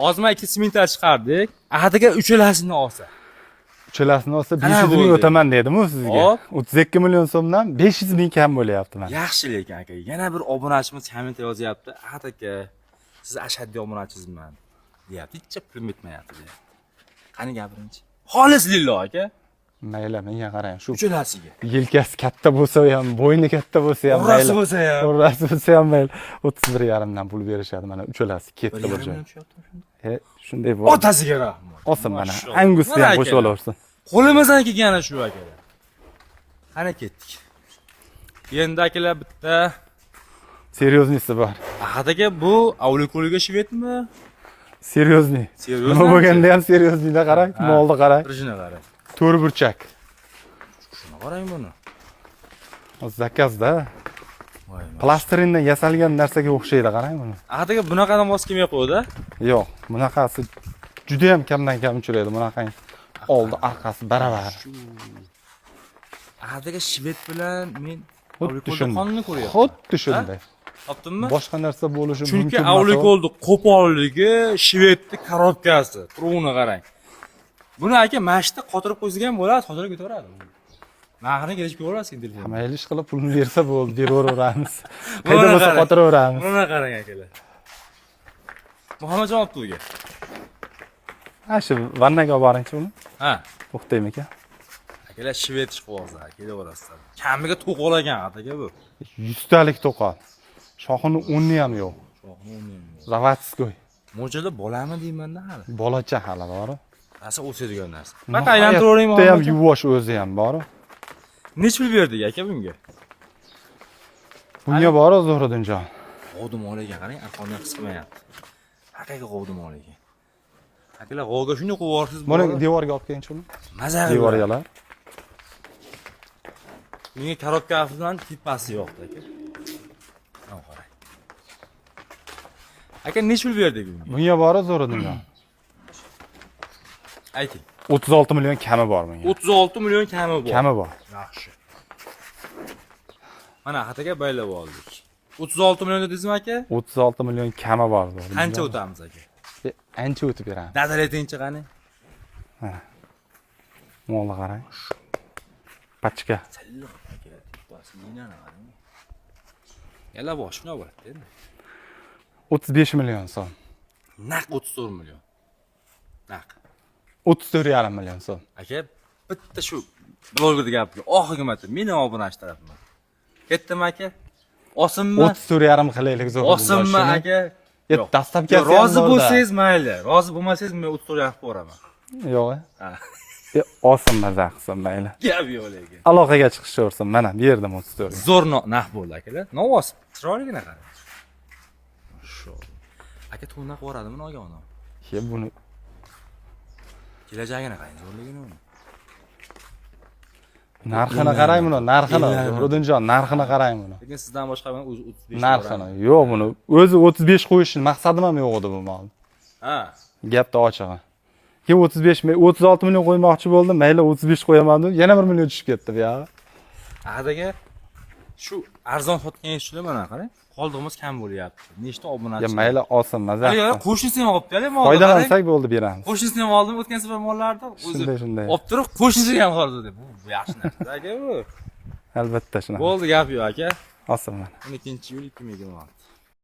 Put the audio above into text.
Hozir men 2 smintar chiqardik. Ahadiga uchalasini olsa. Uchalasini olsa 500 ming o'taman dedim-ku sizga. Hop. 32 million so'mdan 500 ming kam bo'lyapti mana. Yaxshi lekin aka. Yana bir obunachimiz komment yozyapti. Ahad aka, siz ashaddiy obunachizman deyapti. Hech pulim yetmayapti deyapti. Qani gapiringchi. Xolis lillo aka. Mayli, menga qarang. Shu Uchalasiga. yelkasi katta bo'lsa ham, bo'yni katta bo'lsa ham O'rrasi bo'lsa ham. O'rrasi bo'lsa ham mayli. 31,5 dan pul berishadi mana uchalasi ketdi bir joy. Shunday bor. Otasiga rahmat. Olsin mana. Angusni ham qo'shib olaversin. Qo'limizdan kelgani shu akalar. Qani ketdik. Endi akalar bitta Seryoznisi bor. Ahad aka bu avlikoliga shvedmi? Seryozni. Seryozni. Nima bo'lganda ham seryoznida qarang, molni qarang. Rijina qarang. To'rt burchak. Shuni qarang buni. Zakazda. Plastrindan yasalgan narsaga o'xshaydi, qarang buni. Ahad aka bunaqadan voz kelmay qo'ydi-da? Yo'q, bunaqasi juda ham kamdan kam uchraydi. Bunaqang oldi, orqasi baravar. Ahad aka shved bilan men Xuddi shunday. qonni ko'ryapman. Xuddi shunday. Topdimmi? Boshqa narsa bo'lishi mumkin. Chunki avlikolni qo'polligi, shvedni korobkasi, turuni qarang. Buni aka mashta qotirib qo'ysa ham bo'ladi, hozir ketaveradi. Narxini kelishib ko'rasiz telefon. Mayli ish qilib pulni bersa bo'ldi, beraveramiz. Qayda bo'lsa qotiraveramiz. Buni qarang akalar. Muhammadjon Abduga. Ha, shu vannaga olib boringchi uni. Ha. To'xtaymi aka? Akalar shved chiqyapti, kelaverasizlar. Kamiga to'qolagan aka bu. 100 talik to'qol. Shoxini 10 ham yo'q. Shoxini 10 ham yo'q. Zavatskoy. Mo'jada bolami deyman-da hali. Bolacha hali bor. Asa o'sadigan narsa. Faqat aylantiravering Juda ham yuvosh o'zi ham bor. Necha pul berdik aka bunga? Bunga bor Zo'ridinjon. G'ovdim olagan, qarang, arqonni qismayapti. Akaga g'ovdim olagan. Akalar g'ovga shunday qo'yib yuborsiz. Buni devorga olib kelingchi uni. Maza qilib. Devorgalar. Menga korobka bilan tipasi yo'qdi aka. Mana qarang. Aka necha pul berdik bunga? Bunga bor Zo'ridinjon. Ayting. 36 million kami bor bunga. 36 million kami bor. Kami bor. Yaxshi. Mana xataga baylab oldik. 36 million dedingizmi aka? 36 million kami bor. Qancha o'tamiz aka? Ancha o'tib beramiz. Dadal aytingchi qani? Mana. Molni qarang. Pachka. Salliq aka, tipasi minani qarang. Yalla boshini bo'ladi endi. 35 million so'm. Naq 34 million. Naq. 34,5 million so'm. Aka, bitta shu blogerda gapga oxirgi marta meni obunachi tarafman. Ketdimi aka? Osinmi? 34,5 qilaylik zo'r. Osinmi aka? Yo'q, dastlabkasi rozi bo'lsangiz mayli, rozi bo'lmasangiz men 34 qilib qo'yaman. Yo'q. Ha. Osin maza qilsin mayli. Gap yo'q lekin. Aloqaga chiqishaversin. Mana berdim 34. Zo'r naq bo'ldi akalar. Novoz, chiroyligina qarang. Shu. Aka to'nda qilib yuboradimi nogona? Ke buni kelajagini qarang, zo'rligini uni. narxini qarang buni, narxini. Zo'ridinjon, narxini qarang buni. Lekin sizdan boshqa men 35 narxini. Yo'q buni. O'zi 35 qo'yishni maqsadim ham yo'q edi bu molni. Ha. Gapda ochig'i. Keyin 36 million qo'ymoqchi bo'ldim, mayli 35 qo'yaman deb, yana 1 million tushib ketdi bu yog'i. Ahadaga shu arzon sotgan ishchilar mana qarang, qoldig'imiz kam bo'lyapti. Nechta obunachi? Ya mayli olsin, maza. Yo'q, qo'shnisi ham olib-da, molni. Foydalansak bo'ldi beramiz. Qo'shnisi ham oldim, o'tgan safar mollarni o'zi Shunday. olib turib, qo'shnisi ham oldi deb. Bu yaxshi narsa aka bu. Albatta shunaqa. Bo'ldi, gap yo'q aka. Olsin mana. 12 iyul 2026.